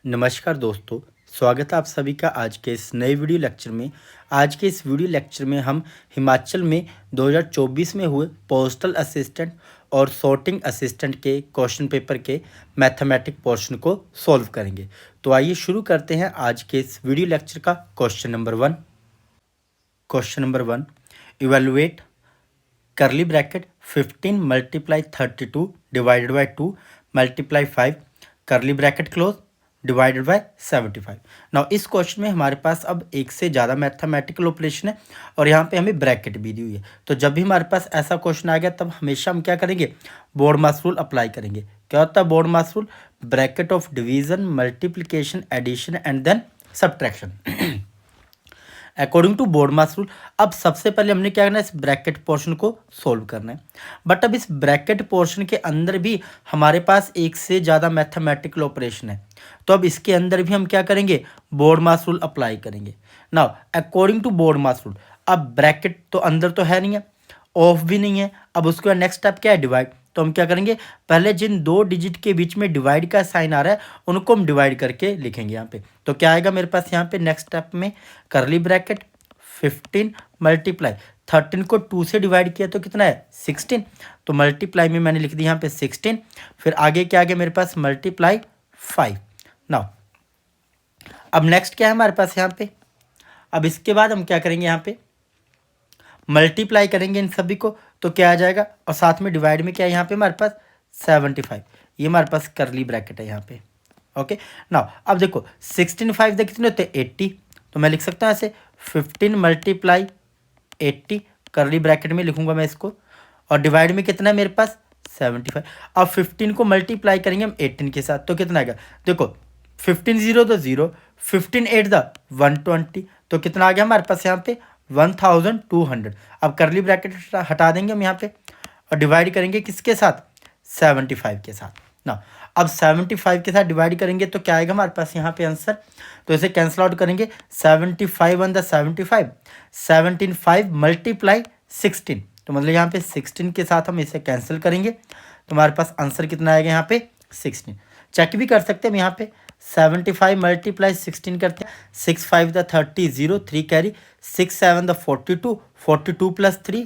नमस्कार दोस्तों, स्वागत है आप सभी का आज के इस नए वीडियो लेक्चर में। आज के इस वीडियो लेक्चर में हम हिमाचल में 2024 में हुए पोस्टल असिस्टेंट और सॉर्टिंग असिस्टेंट के क्वेश्चन पेपर के मैथमेटिक पोर्शन को सॉल्व करेंगे। तो आइए शुरू करते हैं आज के इस वीडियो लेक्चर का question number 1। Question number 1, evaluate करली bracket 15 multiply 32 divided by 2 multiply 5 करली bracket close divided bye 75। Now इस क्वेश्चन में हमारे पास अब एक से ज़्यादा मैथमेटिकल ऑपरेशन है और यहाँ पे हमें ब्रैकेट भी दी हुई है। तो जब भी हमारे पास ऐसा क्वेश्चन आ गया तब हमेशा हम क्या करेंगे, बोर्ड मास रूल अप्लाई करेंगे। क्या होता है BODMAS rule? Bracket of division, multiplication, addition and then subtraction according to BODMAS rule. अब सबसे पहले हमने क्या करना है, इस ब्रैकेट पोर्शन को सोल्व करना है। बट अब इस ब्रैकेट पोर्शन के अंदर भी हमारे पास एक से ज़्यादा मैथमेटिकल ऑपरेशन है। तो अब इसके अंदर भी हम क्या करेंगे, बोर्ड मास रूल अप्लाई करेंगे। Now according to BODMAS rule, अब ब्रैकेट तो अंदर तो है नहीं है, ऑफ भी नहीं है। अब उसके बाद नेक्स्ट स्टेप क्या है, डिवाइड। तो हम क्या करेंगे, पहले जिन दो डिजिट के बीच में डिवाइड का साइन आ रहा है उनको हम डिवाइड करके लिखेंगे यहाँ पे। तो क्या आएगा मेरे पास यहाँ पे नेक्स्ट स्टेप में, करली ब्रैकेट 15 मल्टीप्लाई 13 को 2 से डिवाइड किया तो कितना है 16। तो मल्टीप्लाई में मैंने लिख दिया यहाँ पे 16। फिर आगे क्या आ गया मेरे पास, मल्टीप्लाई 5। नाउ अब नेक्स्ट क्या है हमारे पास यहाँ पे, अब इसके बाद हम क्या करेंगे, यहाँ पे मल्टीप्लाई करेंगे इन सभी को। तो क्या आ जाएगा, और साथ में डिवाइड में क्या है यहाँ पे हमारे पास 75। ये हमारे पास करली ब्रैकेट है यहाँ पे। ओके नाउ अब देखो 16 5 कितने होते हैं 80। तो मैं लिख सकता हूँ ऐसे 15 मल्टीप्लाई 80 करली ब्रैकेट में लिखूंगा मैं इसको, और डिवाइड में कितना है मेरे पास 75। अब 15 को मल्टीप्लाई करेंगे हम 18 के साथ तो कितना आएगा, देखो 15 0 तो 0, 15 8 द 120। तो कितना आ गया हमारे पास यहाँ पे 1200। अब करली ब्रैकेट हटा देंगे हम यहाँ पे और डिवाइड करेंगे किसके साथ, 75 के साथ ना। अब 75 के साथ डिवाइड करेंगे तो क्या आएगा हमारे पास यहाँ पे आंसर। तो इसे कैंसिल आउट करेंगे, 75 1 द 75, 17 5 मल्टीप्लाई 16। तो मतलब यहाँ पे 16 के साथ हम इसे कैंसिल करेंगे तो हमारे पास आंसर कितना आएगा यहाँ पे 16। चेक भी कर सकते हैं हम यहाँ पे 75 मल्टीप्लाई 16 करते हैं, 6 5 the 30 0 3 carry, 6 7 the 42 42 plus 3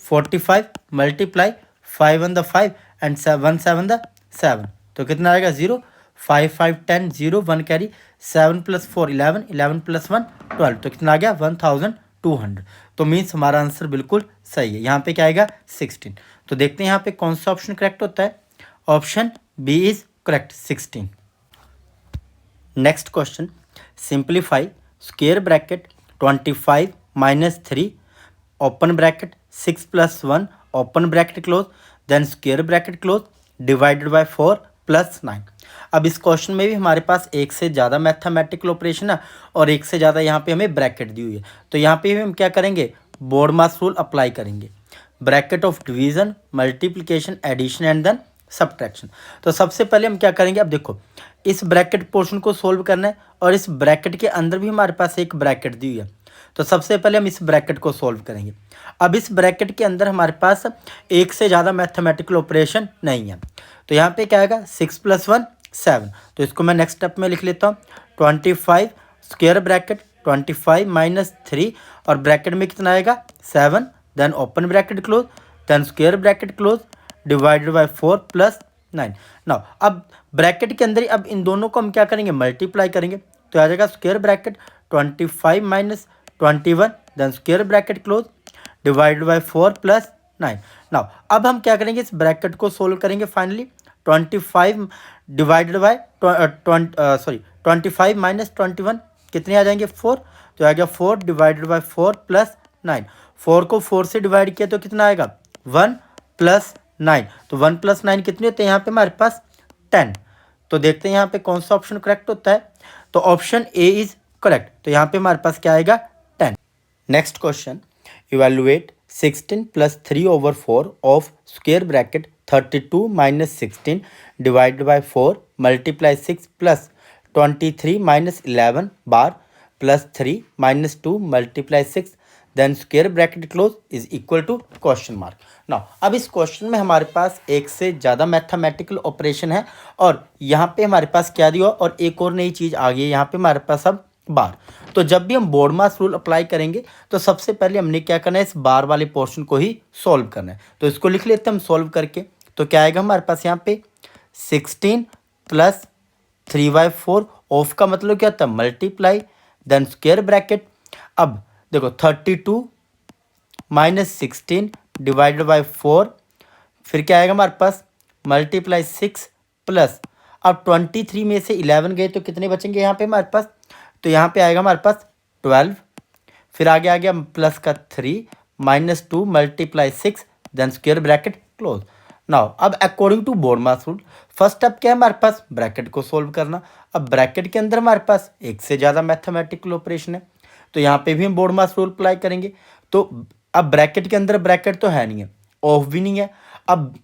45 multiply 5 1 the 5 and 1 7 the 7। तो कितना आएगा 0 5 5 10 0 1 कैरी, 7 प्लस 4 11 11 प्लस 1 12। तो कितना आ गया 1200। तो मीन्स हमारा आंसर बिल्कुल सही है, यहाँ पे क्या आएगा 16। तो देखते हैं यहाँ पे कौन सा ऑप्शन करेक्ट होता है। Option B is correct 16। Next question, simplify square bracket 25 minus 3 open bracket 6 plus 1 open bracket close then square bracket close divided by 4 plus 9। अब इस क्वेश्चन में भी हमारे पास एक से ज़्यादा मैथमेटिकल ऑपरेशन है और एक से ज़्यादा यहाँ पे हमें ब्रैकेट दी हुई है। तो यहाँ पे भी हम क्या करेंगे, बोर्ड मास रूल अप्लाई करेंगे। Bracket of division, multiplication, addition and then subtraction. तो सबसे पहले हम क्या करेंगे, अब देखो इस ब्रैकेट पोर्शन को सोल्व करना है और इस ब्रैकेट के अंदर भी हमारे पास एक ब्रैकेट दी हुई है। तो सबसे पहले हम इस ब्रैकेट को सोल्व करेंगे। अब इस ब्रैकेट के अंदर हमारे पास एक से ज़्यादा मैथमेटिकल ऑपरेशन नहीं है। तो यहाँ पे क्या आएगा 6 प्लस 1 7। तो इसको मैं नेक्स्ट स्टेप में लिख लेता हूँ 25 स्क्वायर ब्रैकेट 25 माइनस 3 और ब्रैकेट में कितना आएगा 7 then open bracket close then square bracket close divided by 4 plus 9। Now अब ब्रैकेट के अंदर अब इन दोनों को हम क्या करेंगे, मल्टीप्लाई करेंगे। तो आ जाएगा square bracket 25 minus 21 then square bracket close divided by 4 plus 9। Now अब हम क्या करेंगे, इस ब्रैकेट को सोल्व करेंगे। फाइनली 25 डिवाइडेड बाय 25 माइनस 21 कितने आ जाएंगे 4। तो आ गया 4 डिवाइडेड बाय 4 प्लस 9। 4 को 4 से डिवाइड किया तो कितना आएगा 1 प्लस 9। तो 1 प्लस 9 कितने होते हैं यहाँ पे हमारे पास 10। तो देखते हैं यहाँ पे कौन सा ऑप्शन करेक्ट होता है। तो ऑप्शन ए इज करेक्ट। तो यहाँ पे हमारे पास क्या आएगा 10। Next question, evaluate 16 plus 3 over 4 of square bracket 32 minus 16 divided by 4 multiply 6 plus 23 minus 11 bar plus 3 minus 2 multiply 6 then square bracket close is equal to question mark. Now अब इस question में हमारे पास एक से ज़्यादा मैथमेटिकल ऑपरेशन है और यहाँ पे हमारे पास क्या दिया और एक और नई चीज़ आ गई है यहाँ पे हमारे पास अब बार। तो जब भी हम BODMAS रूल अप्लाई करेंगे तो सबसे पहले हमने क्या करना है, इस बार वाले पोर्शन को ही सॉल्व करना है। तो इसको लिख लेते हैं हम सॉल्व करके। तो क्या आएगा हमारे पास यहाँ पे 16 प्लस 3/4 ऑफ का मतलब क्या होता है मल्टीप्लाई, देन स्क्वायर ब्रैकेट। अब देखो 32 माइनस 16 डिवाइडेड बाई 4, फिर क्या आएगा हमारे पास मल्टीप्लाई 6 प्लस, अब 23 में से 11 गए तो कितने बचेंगे यहाँ पे हमारे पास, तो यहाँ पे आएगा हमारे पास 12, फिर आगे आ गया प्लस का 3 minus 2 multiply 6 then square bracket close. Now अब according to BODMAS rule first step क्या है हमारे पास ब्रैकेट को सोल्व करना। अब ब्रैकेट के अंदर हमारे पास एक से ज़्यादा मैथमेटिकल ऑपरेशन है तो यहाँ पे भी हम BODMAS रूल अप्लाई करेंगे। तो अब ब्रैकेट के अंदर ब्रैकेट तो है नहीं है, ऑफ भी नहीं है। अब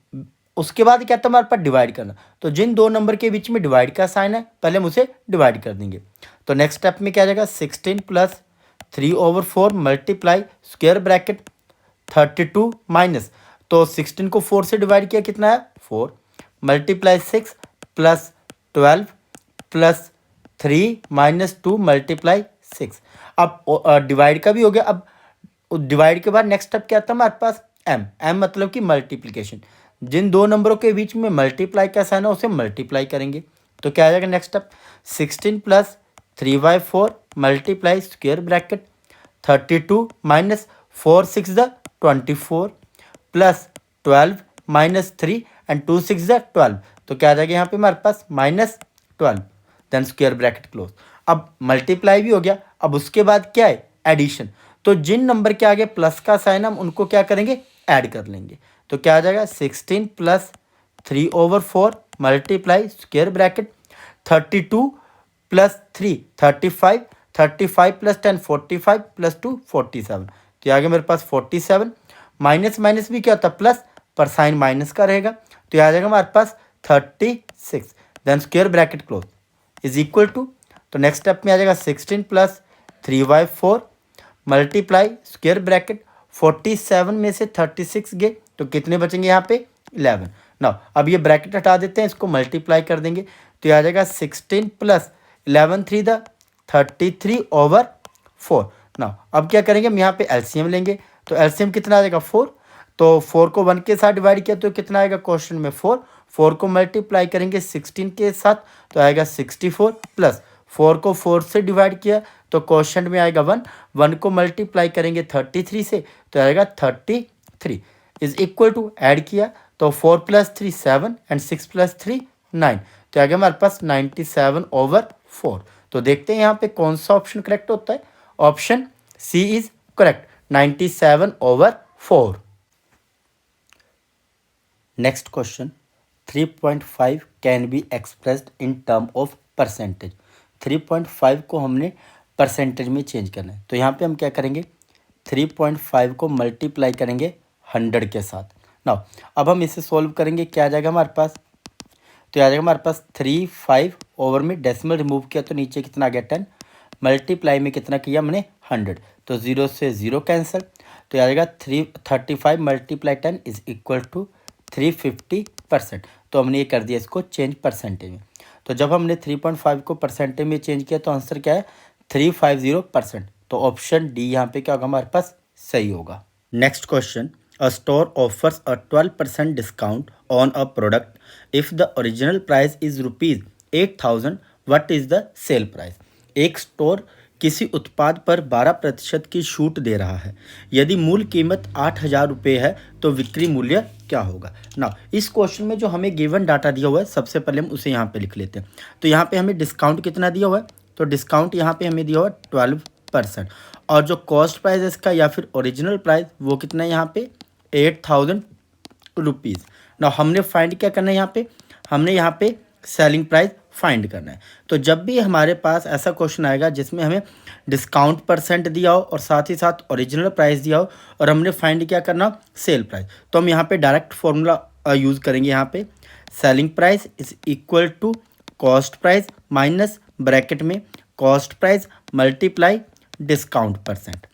उसके बाद क्या था हमारे पास डिवाइड करना, तो जिन दो नंबर के बीच में डिवाइड का साइन है पहले हम उसे डिवाइड कर देंगे। तो नेक्स्ट स्टेप में क्या आ जाएगा 16 plus 3/4 multiply square bracket 32 minus, तो 16 को 4 से डिवाइड किया कितना है 4 multiply 6 plus 12 plus 3 minus 2 multiply 6। अब डिवाइड का भी हो गया। अब डिवाइड के बाद नेक्स्ट स्टेप क्या आता है हमारे पास एम मतलब कि मल्टीप्लिकेशन, जिन दो नंबरों के बीच में मल्टीप्लाई का साइन है उसे मल्टीप्लाई करेंगे। तो क्या आ जाएगा next step 16 plus 3/4 multiply square bracket 32 minus 4 6 the 24 plus 12 minus 3 and 2 6 the 12, तो क्या आ जाएगा यहाँ पे हमारे पास -12 देन स्क्वायर ब्रैकेट क्लोज। अब मल्टीप्लाई भी हो गया। अब उसके बाद क्या है एडिशन, तो जिन नंबर के आगे प्लस का साइन हम उनको क्या करेंगे ऐड कर लेंगे। तो क्या आ जाएगा 16 plus 3/4 multiply square bracket 32 plus 3 35 35 plus 10 45 plus 2 47, तो आगे मेरे पास 47 माइनस माइनस भी क्या होता है प्लस, पर साइन माइनस का रहेगा तो आ जाएगा हमारे पास 36 then square bracket close is equal to, तो नेक्स्ट स्टेप में आ जाएगा 16 प्लस 3/4 मल्टीप्लाई स्क्वायर ब्रैकेट 47 में से 36 गए तो कितने बचेंगे यहाँ पे 11। नाउ अब ये ब्रैकेट हटा देते हैं, इसको मल्टीप्लाई कर देंगे तो आ जाएगा 16 प्लस 11 3 द 33/4। नाउ अब क्या करेंगे हम यहाँ पे एलसीएम लेंगे, तो एलसीएम कितना आ जाएगा 4, तो 4 को 1 के साथ डिवाइड किया तो कितना आएगा क्वेश्चन में 4, 4 को मल्टीप्लाई करेंगे 16 के साथ तो आएगा 64 प्लस 4 को 4 से डिवाइड किया तो क्वेश्चन में आएगा 1, 1 को मल्टीप्लाई करेंगे 33 से तो आएगा 33 इज इक्वल टू, ऐड किया तो 4 प्लस 3 7 एंड 6 प्लस 3 9, तो आगे हमारे पास 97/4। तो देखते हैं यहाँ पे कौन सा ऑप्शन करेक्ट होता है, option C is correct 97/4। Next question 3.5 can be expressed in term of percentage. 3.5 को हमने परसेंटेज में चेंज करना है, तो यहाँ पे हम क्या करेंगे 3.5 को मल्टीप्लाई करेंगे 100 के साथ। नाउ अब हम इसे सॉल्व करेंगे, क्या आ जाएगा हमारे पास, तो आ जाएगा हमारे पास 3 5 ओवर में डेसिमल रिमूव किया तो नीचे कितना आ गया 10, मल्टीप्लाई में कितना किया हमने 100, तो 0 से 0 कैंसिल, तो आ जाएगा 335 मल्टीप्लाई 10 इज इक्वल टू 350%। तो हमने ये कर दिया इसको चेंज परसेंटेज में। तो जब हमने 3.5 को परसेंटेज में चेंज किया तो आंसर क्या है 350%। तो ऑप्शन डी यहाँ पे क्या होगा हमारे पास सही होगा। Next question, a store offers a 12% discount on a product if the original price is rupees 8,000, what is the sale price। एक स्टोर किसी उत्पाद पर 12% की छूट दे रहा है, यदि मूल कीमत 8,000 रुपये है तो विक्री मूल्य क्या होगा। ना इस क्वेश्चन में जो हमें गिवन डाटा दिया हुआ है सबसे पहले हम उसे यहाँ पे लिख लेते हैं। तो यहाँ पे हमें डिस्काउंट कितना दिया हुआ है, तो डिस्काउंट यहाँ पे हमें दिया हुआ है 12%, और जो कॉस्ट प्राइस है इसका या फिर ओरिजिनल प्राइस वो कितना है यहाँ पे 8,000 रुपीज़। ना हमने फाइंड क्या करना है यहाँ पे, हमने यहाँ पे सेलिंग प्राइस फाइंड करना है। तो जब भी हमारे पास ऐसा क्वेश्चन आएगा जिसमें हमें डिस्काउंट परसेंट दिया हो और साथ ही साथ ओरिजिनल प्राइस दिया हो और हमने फाइंड क्या करना सेल प्राइस, तो हम यहाँ पे डायरेक्ट फॉर्मूला यूज़ करेंगे। यहाँ पे selling price is equal to cost price minus bracket में cost price multiply discount percent.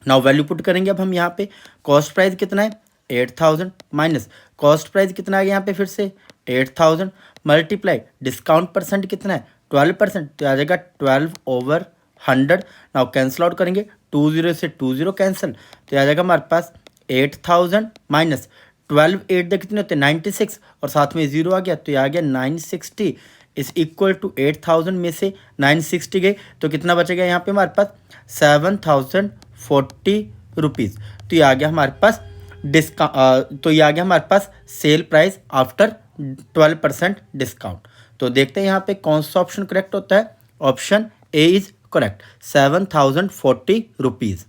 Now value put करेंगे अब हम यहाँ पे, कॉस्ट प्राइस कितना है 8000 माइनस कॉस्ट प्राइस कितना आ गया यहाँ पे फिर से 8000 मल्टीप्लाई डिस्काउंट परसेंट कितना है 12%, तो आ जाएगा 12/100। नाउ कैंसिल आउट करेंगे, 20 से 20 कैंसिल, तो आ जाएगा हमारे पास 8000 माइनस 12 8 दे कितने होते हैं 96, और साथ में जीरो आ गया तो ये आ गया 960 इज इक्वल टू 8000 में से 960 गए तो कितना बचेगा यहाँ पे हमारे पास 7040 रुपीज़। तो ये आ गया हमारे पास तो ये आ गया हमारे पास सेल प्राइस आफ्टर 12% डिस्काउंट। तो देखते हैं यहाँ पे कौन सा ऑप्शन करेक्ट होता है। Option A is correct, 7040 rupees.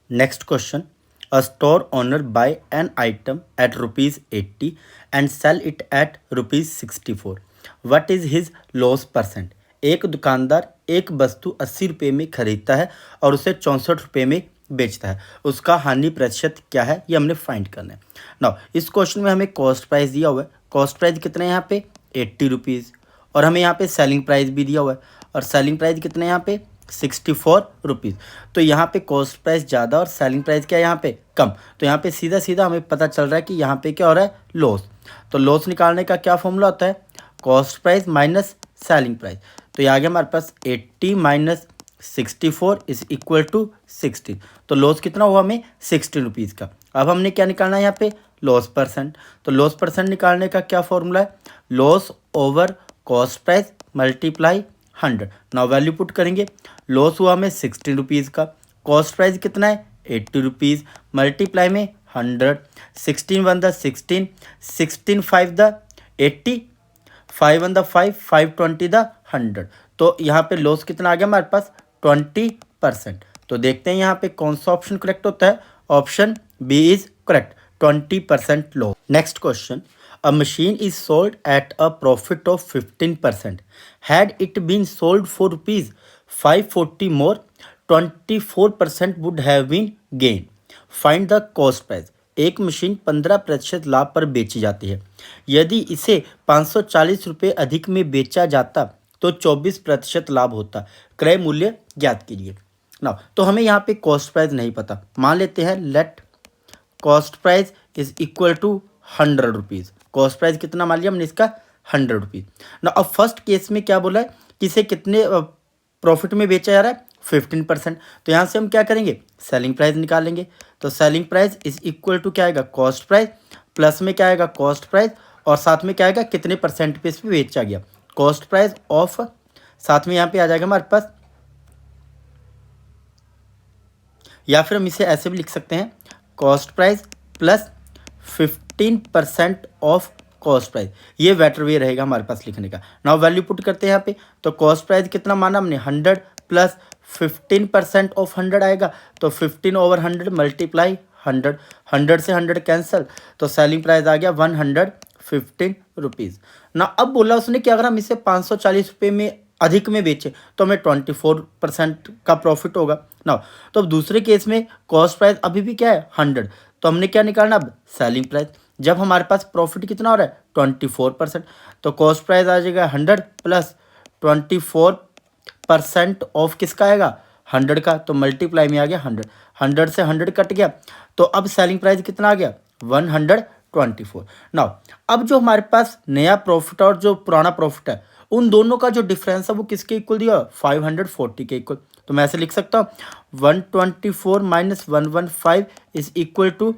Next question, a store owner buy an item at rupees 80 and sell it at rupees 64, what is his loss percent? एक दुकानदार एक वस्तु 80 रुपये में खरीदता है और उसे 64 रुपये में बेचता है, उसका हानि प्रतिशत क्या है, ये हमने फाइंड करना है। नाउ इस क्वेश्चन में हमें कॉस्ट प्राइस दिया हुआ है, कॉस्ट प्राइस कितना है यहाँ पे 80 रुपीज़, और हमें यहाँ पे सेलिंग प्राइस भी दिया हुआ है, और सेलिंग प्राइस कितना है यहाँ पे 64 रुपीज़। तो यहाँ पे कॉस्ट प्राइस ज़्यादा और सेलिंग प्राइस क्या है यहाँ पे कम, तो यहाँ पे सीधा सीधा हमें पता चल रहा है कि यहाँ पे क्या हो रहा है लॉस। तो लॉस निकालने का क्या फॉर्मूला होता है, cost price minus selling price. तो ये आ गया हमारे पास 80 माइनस 64 इज इक्वल टू 60, तो लॉस कितना हुआ हमें 60 रुपीज़ का। अब हमने क्या निकालना है यहाँ पे लॉस परसेंट, तो लॉस परसेंट निकालने का क्या फॉर्मूला है, loss over cost price multiply 100। Now value put करेंगे, लॉस हुआ हमें 60 रुपीज़ का, कॉस्ट प्राइस कितना है 80 रुपीज़, मल्टीप्लाई में 100, 16 1 द 16, 16 5 द 80, 5 1 द 5, 5 20 द 100। तो यहाँ पे लॉस कितना आ गया हमारे पास 20%। तो देखते हैं यहाँ पे कौन सा ऑप्शन करेक्ट होता है। Option B is correct, 20% loss. Next question, a machine is sold at a profit of 15%. Had it been sold for rupees 540 more, 24% would have been gain. Find the cost price. एक machine 15% लाभ पर बेची जाती है, यदि इसे 540 रुपये अधिक में बेचा जाता तो 24% लाभ होता, क्रय मूल्य ज्ञात कीजिए। ना तो हमें यहाँ पे कॉस्ट प्राइस नहीं पता, मान लेते हैं let cost price is equal to 100 rupees. Cost price कितना मान लिया हमने इसका 100 रुपीज़ ना। अब फर्स्ट केस में क्या बोला है कि इसे कितने प्रॉफिट में बेचा जा रहा है 15%, तो यहाँ से हम क्या करेंगे सेलिंग प्राइस निकालेंगे। तो selling price is equal to क्या आएगा कॉस्ट प्राइस, प्लस में क्या आएगा कॉस्ट प्राइस, और साथ में क्या आएगा कितने परसेंट पे इस पर बेचा गया कॉस्ट प्राइस ऑफ, साथ में यहाँ पे आ जाएगा हमारे पास, या फिर हम इसे ऐसे भी लिख सकते हैं cost price plus 15% of cost price, ये बेटर वे रहेगा हमारे पास लिखने का। नाउ वैल्यू पुट करते हैं यहाँ पे, तो कॉस्ट प्राइस कितना माना हमने 100 प्लस 15% ऑफ 100 आएगा, तो 15/100 मल्टीप्लाई 100, 100 से 100 कैंसिल, तो सेलिंग प्राइस आ गया 115 रुपीज़ ना। अब बोला उसने कि अगर हम इसे 540 रुपये में अधिक में बेचे तो हमें 24% का प्रॉफिट होगा ना। तो अब दूसरे केस में कॉस्ट प्राइस अभी भी क्या है 100, तो हमने क्या निकालना अब सेलिंग प्राइस, जब हमारे पास प्रॉफिट कितना हो रहा है 24%, तो कॉस्ट प्राइस आ जाएगा 100 प्लस 24% ऑफ किसका आएगा 100 का, तो मल्टीप्लाई में आ गया 100, 100 से 100 कट गया, तो अब सेलिंग प्राइस कितना आ गया 124। नाउ अब जो हमारे पास नया प्रॉफिट और जो पुराना प्रॉफिट है उन दोनों का जो डिफरेंस है वो किसके इक्वल दिया 540 के इक्वल, तो मैं ऐसे लिख सकता हूँ 124 minus 115 is equal to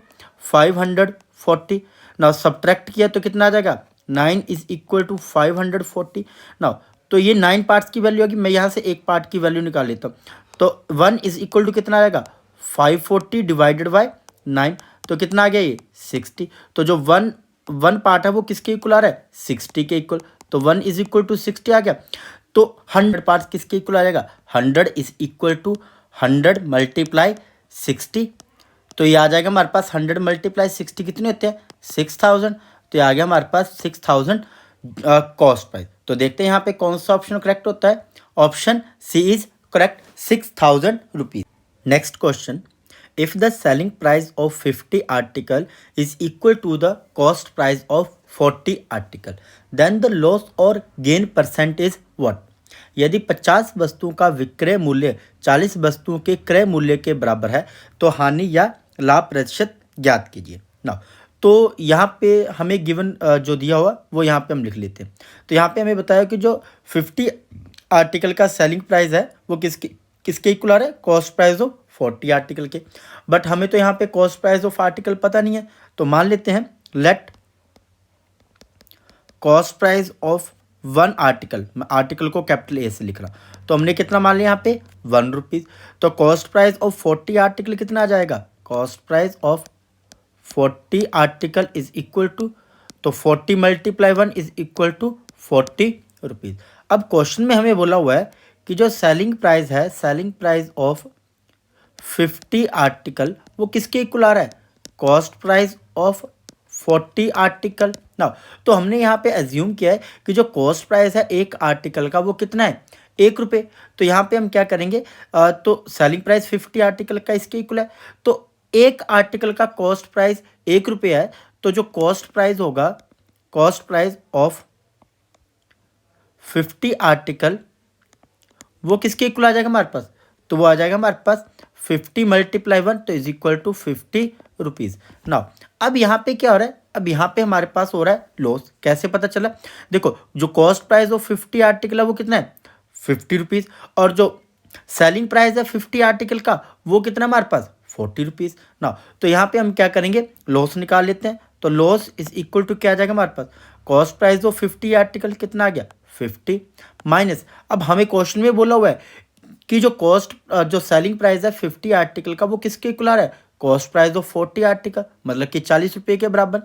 540। Now subtract किया तो कितना आ जाएगा 9 इज इक्वल टू 540। नाउ तो ये 9 पार्ट्स की वैल्यू होगी, मैं यहाँ से एक पार्ट की वैल्यू निकाल लेता हूँ, तो 1 इज इक्वल टू कितना आएगा 540 डिवाइडेड बाई 9, तो कितना आ गया ये 60। तो जो वन पार्ट है वो किसके इक्वल आ रहा है 60 के इक्वल, तो 1 इज इक्वल टू 60 आ गया। तो 100 पार्ट्स किसके इक्वल आ जाएगा 100 इज इक्वल टू 100 मल्टीप्लाई 60, तो ये आ जाएगा हमारे पास 100 मल्टीप्लाई 60 कितने होते हैं 6000, तो ये आ गया हमारे पास 6000 कॉस्ट प्राइस। तो देखते हैं यहाँ पे कौन सा ऑप्शन करेक्ट होता है। Option C is correct 6000 rupees. Next question, if the selling price of 50 article is equal to the cost price of 40 article, then the loss or gain percent is what? यदि 50 वस्तुओं का विक्रय मूल्य 40 वस्तुओं के क्रय मूल्य के बराबर है तो हानि या लाभ प्रतिशत ज्ञात कीजिए। ना तो यहाँ पे हमें गिवन जो दिया हुआ वो यहाँ पे हम लिख लेते हैं। तो यहाँ पे हमें बताया कि जो 50 आर्टिकल का सेलिंग प्राइस है वो किसके इक्वल आ रहा है, कॉस्ट प्राइस ऑफ 40 आर्टिकल के। बट हमें तो यहाँ पे कॉस्ट प्राइस ऑफ आर्टिकल पता नहीं है, तो मान लेते हैं let cost price of 1 article, मैं आर्टिकल को कैपिटल ए से लिख रहा हूँ, तो हमने कितना मान लिया यहाँ पे 1 रुपीज़। तो कॉस्ट प्राइस ऑफ 40 आर्टिकल कितना आ जाएगा, cost price of 40 article is equal to, तो 40 multiply 1 is equal to 40 rupees. अब क्वेश्चन में हमें बोला हुआ है कि जो सेलिंग प्राइस है, सेलिंग प्राइस ऑफ 50 आर्टिकल वो किसके इक्वल आ रहा है, कॉस्ट प्राइस ऑफ 40 आर्टिकल। ना तो हमने यहाँ पे एज्यूम किया है कि जो कॉस्ट प्राइस है एक आर्टिकल का वो कितना है, 1 रुपये। तो यहाँ पे हम क्या करेंगे, तो सेलिंग प्राइस 50 आर्टिकल का इसके इक्वल है, तो एक आर्टिकल का कॉस्ट प्राइस 1 रुपये है, तो जो कॉस्ट प्राइस होगा, कॉस्ट प्राइस ऑफ 50 आर्टिकल वो किसके इक्वल आ जाएगा हमारे पास, तो वो आ जाएगा हमारे पास 50 मल्टीप्लाई 1 तो इज इक्वल टू 50 रुपीज़। ना अब यहाँ पे क्या हो रहा है, अब यहाँ पे हमारे पास हो रहा है लॉस। कैसे पता चला, देखो जो कॉस्ट प्राइस ऑफ 50 आर्टिकल है वो कितना है 50 रुपीज़, और जो सेलिंग प्राइस है 50 आर्टिकल का वो कितना हमारे पास 40 रुपीज़। ना तो यहाँ पे हम क्या करेंगे, लॉस निकाल लेते हैं। तो लॉस इज इक्वल टू क्या आ जाएगा हमारे पास, कॉस्ट प्राइस ऑफ 50 आर्टिकल कितना आ गया 50 माइनस, अब हमें क्वेश्चन में बोला हुआ है कि जो कॉस्ट जो सेलिंग प्राइस है 50 आर्टिकल का वो किसके इक्वल आ रहा है, कॉस्ट प्राइस ऑफ 40 आर्टिकल, मतलब कि 40 रुपये के बराबर।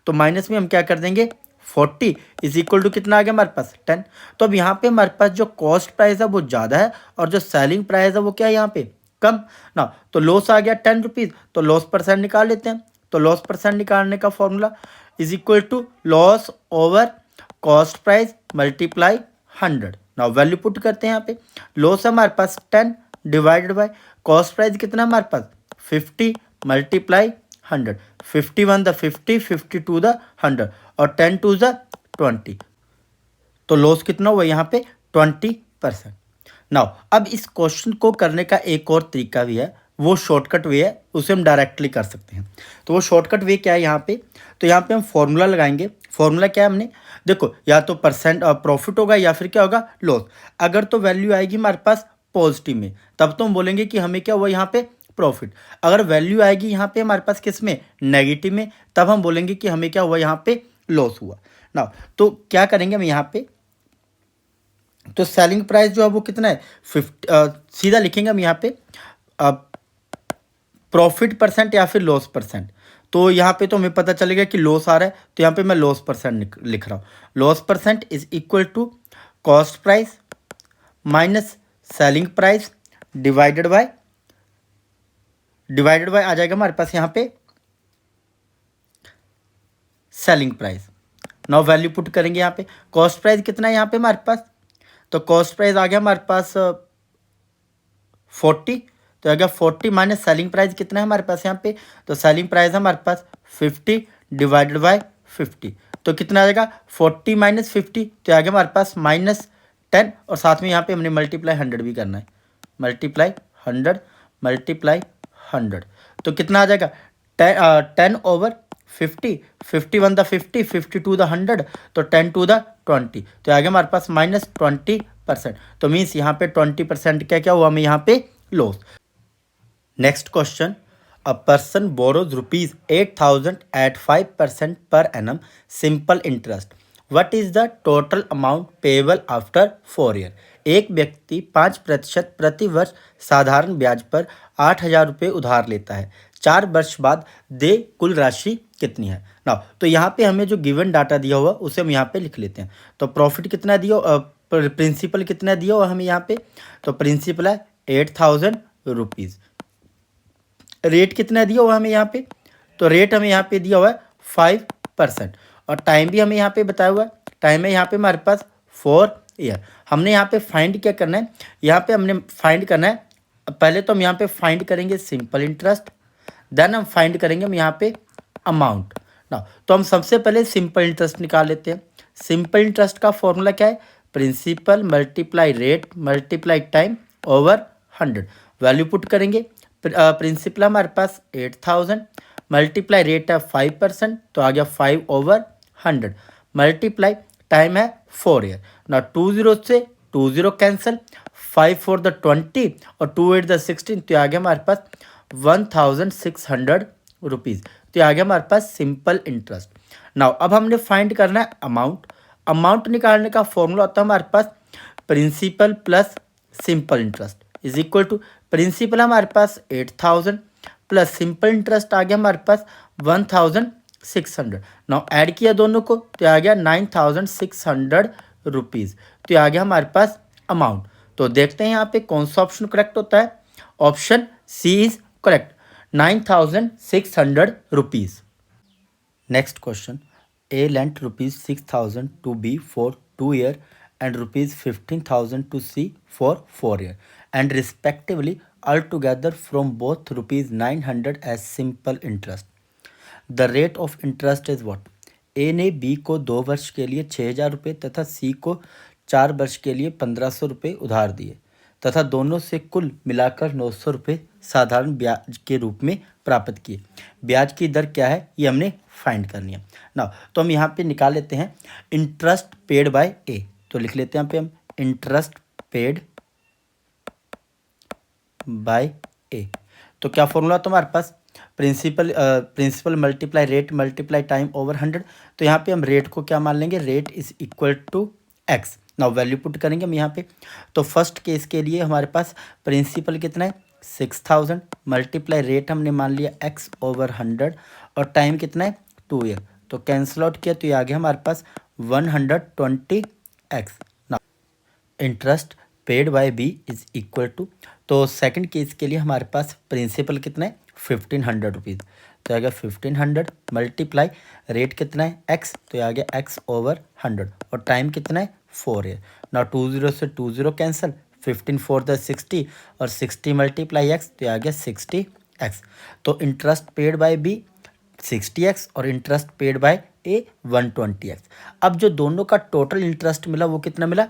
तो माइनस में हम क्या कर देंगे 40 इज इक्वल टू कितना आ गया हमारे पास 10। तो अब यहाँ पे हमारे पास जो कॉस्ट प्राइस है वो ज़्यादा है और जो सेलिंग प्राइस है वो क्या है यहाँ पे कम। ना तो लॉस आ गया 10 रुपीज़, तो लॉस परसेंट निकाल लेते हैं। तो लॉस परसेंट निकालने का formula is equal to loss over cost price multiply 100। Now value put करते हैं यहाँ पे, लॉस है हमारे पास 10 डिवाइडेड बाय कॉस्ट प्राइस कितना हमारे पास 50 मल्टीप्लाई 100, 51 द 50, 52 द 100 और 10 टू द 20, तो लॉस कितना हुआ यहाँ पे 20%। नाउ अब इस क्वेश्चन को करने का एक और तरीका भी है, वो शॉर्टकट वे है, उसे हम डायरेक्टली कर सकते हैं। तो वो शॉर्टकट वे क्या है यहाँ पे, तो यहाँ पे हम फॉर्मूला लगाएंगे। फॉर्मूला क्या है, हमने देखो या तो परसेंट प्रॉफिट होगा या फिर क्या होगा लॉस। अगर तो वैल्यू आएगी हमारे पास पॉजिटिव में तब तो हम बोलेंगे कि हमें क्या हुआ यहाँ पे प्रॉफिट। अगर वैल्यू आएगी यहाँ पे हमारे पास किस में नेगेटिव में, तब हम बोलेंगे कि हमें क्या हुआ यहाँ पे लॉस हुआ। ना तो क्या करेंगे हम यहाँ पे, तो सेलिंग प्राइस जो है वो कितना है 50, सीधा लिखेंगे हम यहाँ पे प्रॉफिट परसेंट या फिर लॉस परसेंट। तो यहाँ पे तो हमें पता चलेगा कि लॉस आ रहा है, तो यहाँ पे मैं लॉस परसेंट लिख रहा हूँ। Loss percent is equal to cost price minus selling price divided by आ जाएगा हमारे पास यहाँ पे selling price. Now value put करेंगे यहाँ पे, कॉस्ट प्राइस कितना है यहाँ पे हमारे पास, तो कॉस्ट प्राइस आ गया हमारे पास 40, तो आ गया 40 माइनस सेलिंग प्राइस कितना है हमारे पास यहाँ पे, तो सेलिंग प्राइस है हमारे पास 50 डिवाइडेड बाय 50, तो कितना आ जाएगा 40 माइनस 50, तो आ गया हमारे पास -10, और साथ में यहाँ पे हमने मल्टीप्लाई 100 भी करना है, मल्टीप्लाई 100 तो कितना आ जाएगा 10 ओवर 50, 51 द 50, 52 द 100, तो 10 टू द 20, तो आ गया हमारे पास -20%। तो मीन्स यहाँ पे 20% क्या हुआ हमें यहाँ पे loss. Next question, a person borrows ₹8,000 at 5% per annum simple interest, what is the total amount payable after 4 year. एक व्यक्ति 5% प्रति वर्ष साधारण ब्याज पर 8,000 रुपये उधार लेता है, 4 वर्ष बाद दे कुल राशि कितनी है। ना तो यहाँ पे हमें जो गिवन डाटा दिया हुआ उसे हम यहाँ पे लिख लेते हैं। तो प्रॉफिट कितना दिया, प्रिंसिपल कितना दिया हुआ हमें यहाँ पे, तो प्रिंसिपल है 8,000 रुपीज़। रेट कितना दिया हुआ हमें यहाँ पे, तो रेट हमें यहाँ पे दिया हुआ है 5%, और टाइम भी हमें यहाँ पे बताया हुआ है, टाइम है यहाँ पे हमारे पास 4 ईयर। हमने यहाँ पे फाइंड क्या करना है, यहाँ पे हमने फाइंड करना है, पहले तो हम यहाँ पे फाइंड करेंगे सिंपल इंटरेस्ट, देन हम फाइंड करेंगे हम यहाँ पे अमाउंट। ना तो हम सबसे पहले सिंपल इंटरेस्ट निकाल लेते हैं। सिंपल इंटरेस्ट का फॉर्मूला क्या है, principal multiply rate multiply time over 100। Value put करेंगे। प्रिंसिपल हमारे पास 8000 मल्टीप्लाई रेट है 5%, तो आ गया 5/100 मल्टीप्लाई टाइम है 4 ईयर ना। 20 से 20 कैंसिल, 5 4 द 20 और 2 8 द 16, तो आ गया हमारे पास 1600 रुपीज़। तो आ गया हमारे पास सिंपल इंटरेस्ट। नाउ अब हमने फाइंड करना है अमाउंट। अमाउंट निकालने का फॉर्मूला होता है हमारे पास principal plus simple interest is equal to, principal हमारे पास 8000 प्लस सिंपल इंटरेस्ट आ गया हमारे पास 1600। नाउ ऐड किया दोनों को तो आ गया 9600 रुपीज़। तो आ गया हमारे पास अमाउंट। तो देखते हैं यहाँ पे कौन सा ऑप्शन करेक्ट होता है। Option C is correct, 9600 rupees. Next question, A lent rupees 6000 to B for 2 year and rupees 15,000 to C for 4 year and respectively altogether from both rupees 900 as simple interest. The rate of interest is what? A ने B को 2 वर्ष के लिए 6000 रुपये तथा C को 4 वर्ष के लिए 1500 रुपये उधार दिए तथा दोनों से कुल मिलाकर 900 रुपये साधारण ब्याज के रूप में प्राप्त किए। ब्याज की दर क्या है ये हमने फाइंड करनी है ना। तो हम यहाँ पे निकाल लेते हैं इंटरेस्ट पेड बाय ए। तो लिख लेते हैं यहाँ पे हम इंटरेस्ट पेड बाय ए। तो क्या फॉर्मूला तो हमारे पास principal multiply rate multiply time over 100। तो यहाँ पे हम रेट को क्या मान लेंगे, rate is equal to x. Now value put करेंगे हम यहाँ पे। तो फर्स्ट केस के लिए हमारे पास प्रिंसिपल कितना है 6000 मल्टीप्लाई रेट हमने मान लिया एक्स ओवर 100 और टाइम कितना है 2 ईयर। तो कैंसिल आउट किया तो ये आ गया हमारे पास 120 x. Now interest paid by B is equal to, तो सेकंड केस के लिए हमारे पास प्रिंसिपल कितना है 1500 रुपीज़। तो आ गया 1500 मल्टीप्लाई रेट कितना है एक्स, तो आ गया एक्स ओवर 100 और टाइम कितना है 4 ईयर ना। 20 से 20 कैंसिल, 15 4 द 60 और 60 मल्टीप्लाई एक्स, तो आ गया 60 एक्स। तो interest paid by B 60 X और interest paid by A 120 X. अब जो दोनों का टोटल इंटरेस्ट मिला वो कितना मिला,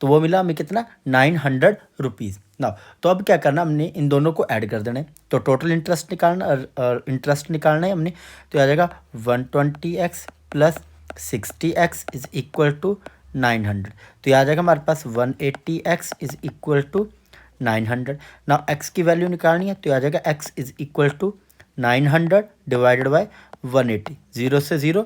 तो वो मिला हमें कितना 900 रुपीज़ ना। तो अब क्या करना, हमने इन दोनों को ऐड कर देना है। तो टोटल इंटरेस्ट निकालना है हमने। तो आ जाएगा 120x plus 60x is equal to 900। तो ये आ जाएगा हमारे पास 180x इज इक्वल टू 900। ना x की वैल्यू निकालनी है तो आ जाएगा x is equal to 900 divided by 180। 0 से 0,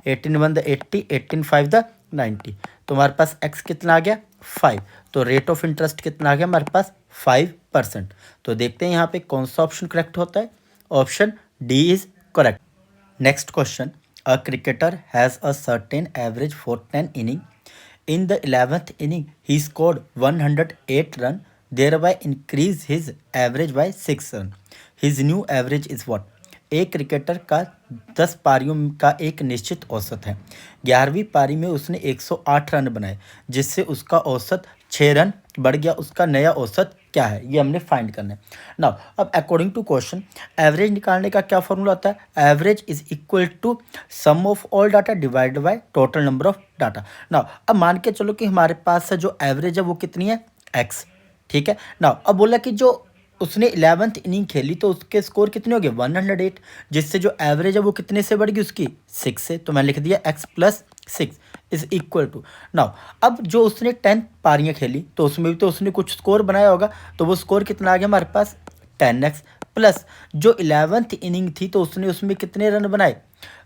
18 1 द 80, 18 5 द 90। तो हमारे पास x कितना आ गया 5। तो रेट ऑफ इंटरेस्ट कितना आ गया हमारे पास 5%। तो देखते हैं यहाँ पे कौन सा ऑप्शन करेक्ट होता है। Option D is correct. Next question, a cricketer has a certain average for 10 inning. In the 11th inning, he scored 108 run, thereby increased his average by 6 run. His new average is what? एक cricketer का 10 पारियों का एक निश्चित औसत है। 11वीं पारी में उसने 108 रन बनाए जिससे उसका औसत 6 रन बढ़ गया। उसका नया औसत क्या है ये हमने फाइंड करना है। नाउ अब अकॉर्डिंग टू क्वेश्चन एवरेज निकालने का क्या फॉर्मूला होता है, average is equal to sum of all data divided by total number of data. Now अब मान के चलो कि हमारे पास जो एवरेज है वो कितनी है एक्स, ठीक है। नाउ अब बोला कि जो उसने 11th इनिंग खेली तो उसके स्कोर कितने हो गए 108, जिससे जो एवरेज है वो कितने से बढ़ गई उसकी 6 से। तो मैंने लिख दिया x plus 6 is equal to. Now अब जो उसने 10 पारियाँ खेली तो उसमें भी तो उसने कुछ स्कोर बनाया होगा, तो वो स्कोर कितना आ गया हमारे पास 10x प्लस जो 11th इनिंग थी तो उसने उसमें कितने रन बनाए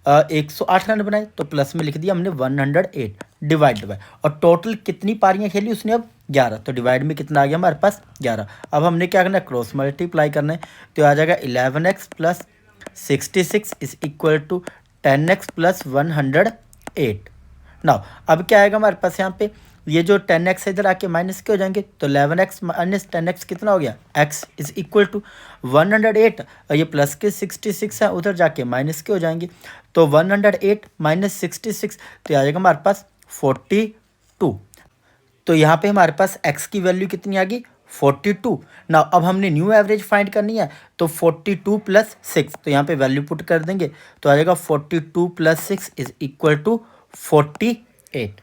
108 रन बनाए। तो प्लस में लिख दिया हमने 108 डिवाइड बाय, और टोटल कितनी पारियाँ खेली उसने अब 11। तो डिवाइड में कितना आ गया हमारे पास 11। अब हमने क्या करना है क्रॉस मल्टीप्लाई करना है। तो आ जाएगा 11x plus 66 is equal to 10x plus 108। Now अब क्या आएगा हमारे पास यहाँ पे, ये जो 10x इधर आके माइनस के हो जाएंगे। तो 11x माइनस 10x कितना हो गया x इज इक्वल टू 108 और ये प्लस के 66 है उधर जाके माइनस के हो जाएंगे। तो 108 माइनस 66 तो आ जाएगा हमारे पास 42। तो यहाँ पे हमारे पास x की वैल्यू कितनी आ गई 42। ना अब हमने न्यू एवरेज फाइंड करनी है तो 42 प्लस 6, तो यहाँ पे वैल्यू पुट कर देंगे तो आ जाएगा 42 प्लस 6 इज इक्वल टू 48।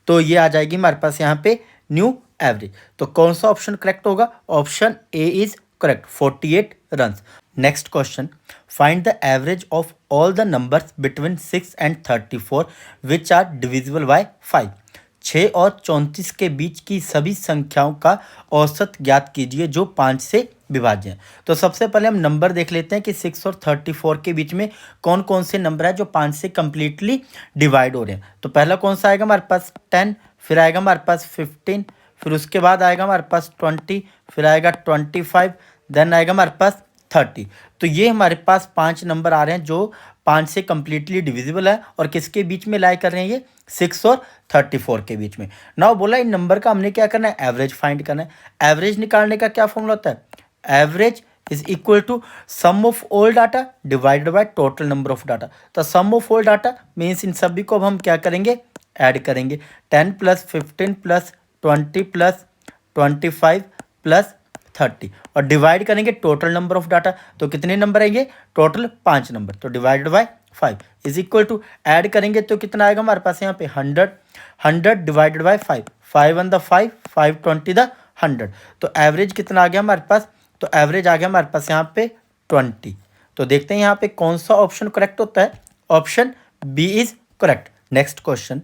तो तो ये आ जाएगी हमारे पास यहाँ पे न्यू एवरेज। तो कौन सा ऑप्शन करेक्ट होगा? Option A is correct, 48 runs. Next question, find the average of all the numbers between 6 and 34 which are divisible by 5। 6 और 34 के बीच की सभी संख्याओं का औसत ज्ञात कीजिए जो 5 से विभाज्य है। तो सबसे पहले हम नंबर देख लेते हैं कि 6 और 34 के बीच में कौन कौन से नंबर है जो 5 से कंप्लीटली डिवाइड हो रहे हैं। तो पहला कौन सा आएगा हमारे पास? 10, फिर आएगा हमारे पास 15, फिर उसके बाद आएगा हमारे पास 20, फिर आएगा 25, देन आएगा हमारे पास 30। तो ये हमारे पास 5 नंबर आ रहे हैं जो 5 से कंप्लीटली डिविजिबल है और किसके बीच में लाई कर रहे हैं? ये 6 और 34 के बीच में। नाउ बोला इन नंबर का हमने क्या करना है? एवरेज फाइंड करना है। एवरेज निकालने का क्या फॉर्मूला होता है? Average is equal to sum of all data divided by total number of data. तो sum of all data means इन सभी को अब हम क्या करेंगे? ऐड करेंगे। 10 प्लस 15 प्लस 20 प्लस 25 प्लस 30 और डिवाइड करेंगे टोटल नंबर ऑफ डाटा। तो कितने नंबर आएंगे? Total 5 number. तो divided by 5 is equal to add करेंगे तो कितना आएगा हमारे पास यहाँ पे? 100 डिवाइडेड बाय 5, 5 1 द 5, 5 20 द 100। तो एवरेज कितना आ गया हमारे पास? तो एवरेज आ गया हमारे पास यहाँ पे 20। तो देखते हैं यहाँ पे कौन सा ऑप्शन करेक्ट होता है। Option B is correct. Next question,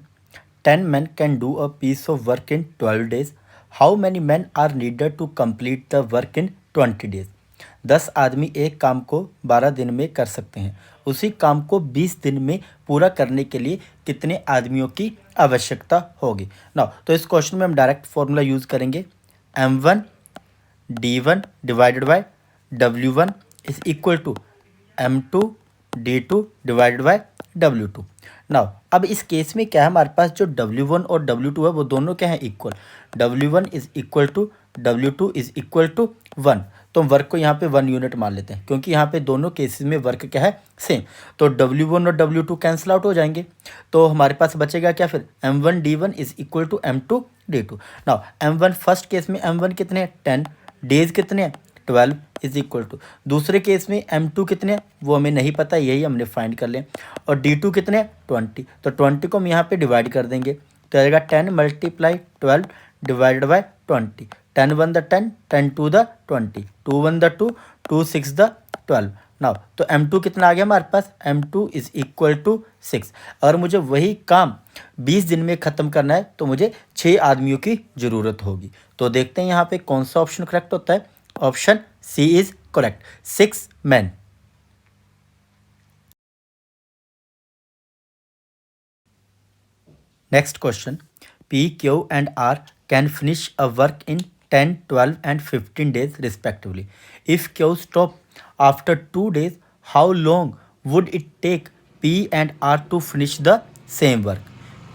10 men can do a piece of work in 12 days. How many men are needed to complete the work in 20 days? 10 आदमी एक काम को 12 दिन में कर सकते हैं। उसी काम को 20 दिन में पूरा करने के लिए कितने आदमियों की आवश्यकता होगी? ना तो इस क्वेश्चन में हम डायरेक्ट फॉर्मूला यूज़ करेंगे। M1 D1 divided by W1 is equal to M2 D2 divided by W2। Now अब इस केस में क्या है हमारे पास? जो W1 और W2 है वो दोनों क्या है? Equal. W1 is equal to W2 is equal to 1। तो हम वर्क को यहाँ पे 1 यूनिट मान लेते हैं क्योंकि यहाँ पे दोनों केसेस में वर्क क्या है? सेम। तो W1 और W2 कैंसिल आउट हो जाएंगे। तो हमारे पास बचेगा क्या फिर? M1 D1 is equal to M2 D2। Now M1 first case में M1 कितने हैं? 10, डेज कितने हैं? 12 इज इक्वल टू। दूसरे केस में M2 कितने हैं वो हमें नहीं पता, यही हमने फाइंड कर लें। और D2 कितने हैं? 20। तो 20 को हम यहाँ पे डिवाइड कर देंगे तो आएगा 10 multiply 12 divided by 20। 10 1 the 10, 10 2 the 20, 2 1 the 2, 2 6 the 12। Now तो M2 कितना आ गया हमारे पास? M2 is equal to 6। अगर मुझे वही काम 20 दिन में ख़त्म करना है तो मुझे 6 आदमियों की ज़रूरत होगी। तो देखते हैं यहाँ पे कौन सा ऑप्शन करेक्ट होता है। Option C is correct, 6 men। Next question, P, Q and R can finish a work in 10, 12 and 15 days respectively. If Q stop after 2 days, how long would it take P and R to finish the same work?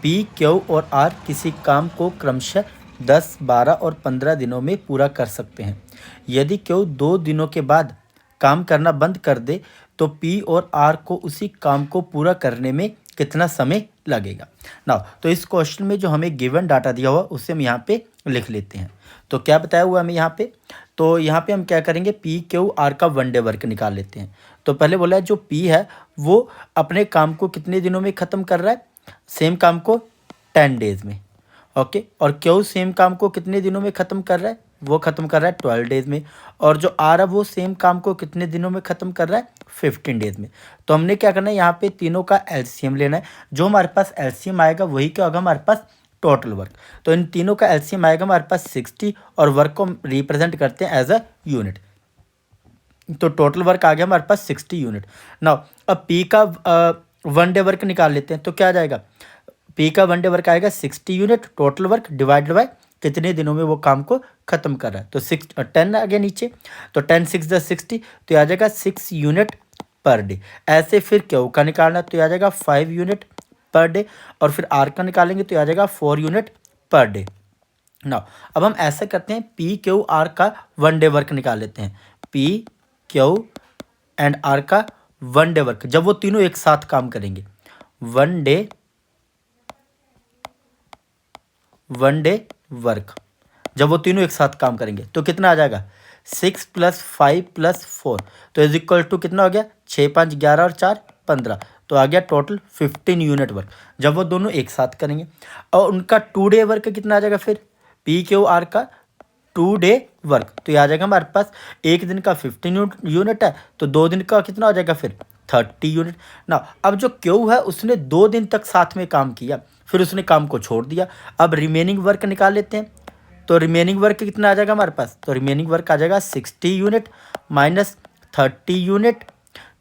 P, Q और R किसी काम को क्रमशः 10, 12 और 15 दिनों में पूरा कर सकते हैं। यदि Q 2 दिनों के बाद काम करना बंद कर दे तो P और R को उसी काम को पूरा करने में कितना समय लगेगा? नाउ तो इस क्वेश्चन में जो हमें गिवन डाटा दिया हुआ उसे हम यहाँ पे लिख लेते हैं। तो क्या बताया हुआ हमें यहाँ पे? तो यहाँ पे हम क्या करेंगे? P, Q, R का 1 डे वर्क निकाल लेते हैं। तो पहले बोला है जो P है वो अपने काम को कितने दिनों में ख़त्म कर रहा है? सेम काम को 10 डेज़ में। ओके। और Q सेम काम को कितने दिनों में ख़त्म कर रहा है? वो ख़त्म कर रहा है 12 डेज़ में। और जो R है वो सेम काम को कितने दिनों में ख़त्म कर रहा है? 15 डेज़ में। तो हमने क्या करना है? यहाँ पे तीनों का एलसीएम लेना है। जो हमारे पास एलसीएम आएगा वही क्या होगा हमारे पास? Total work. तो इन तीनों का एलसीएम आएगा हमारे पास 60 और वर्क को रिप्रेजेंट करते हैं एज अ यूनिट। तो टोटल वर्क आ गया हमारे पास 60 यूनिट। नाउ अब P का 1 डे वर्क निकाल लेते हैं। तो क्या आ जाएगा? P का 1 डे वर्क आएगा 60 unit total work divided by कितने दिनों में वो काम को ख़त्म कर रहा है। तो 10 आ गया नीचे। तो 10 6 द 60 तो आ जाएगा 6 यूनिट पर डे। ऐसे फिर Q का निकालना तो आ जाएगा 5 यूनिट पर डे। और फिर R का निकालेंगे तो आ जाएगा 4 यूनिट पर डे। नाउ अब हम ऐसा करते हैं P, Q, R का 1 डे वर्क निकाल लेते हैं। P, Q एंड R का 1 डे वर्क जब वो तीनों एक साथ काम करेंगे 1 डे वर्क जब वो तीनों एक साथ काम करेंगे तो कितना आ जाएगा? 6 + 5 + 4 तो इज इक्वल टू कितना हो गया? 6 5 11 और 4 15। तो आ गया टोटल 15 यूनिट वर्क जब वो दोनों एक साथ करेंगे। और उनका 2 डे वर्क कितना आ जाएगा फिर, PQR का 2 डे वर्क, तो ये आ जाएगा हमारे पास एक दिन का 15 यूनिट है, तो 2 दिन का कितना हो जाएगा फिर 30 यूनिट ना। अब जो क्यू है उसने 2 दिन तक साथ में काम किया, फिर उसने काम को छोड़ दिया। अब रिमेनिंग वर्क निकाल लेते हैं, तो रिमेनिंग वर्क कितना आ जाएगा हमारे पास, तो रिमेनिंग वर्क आ जाएगा 60 यूनिट माइनस 30 यूनिट,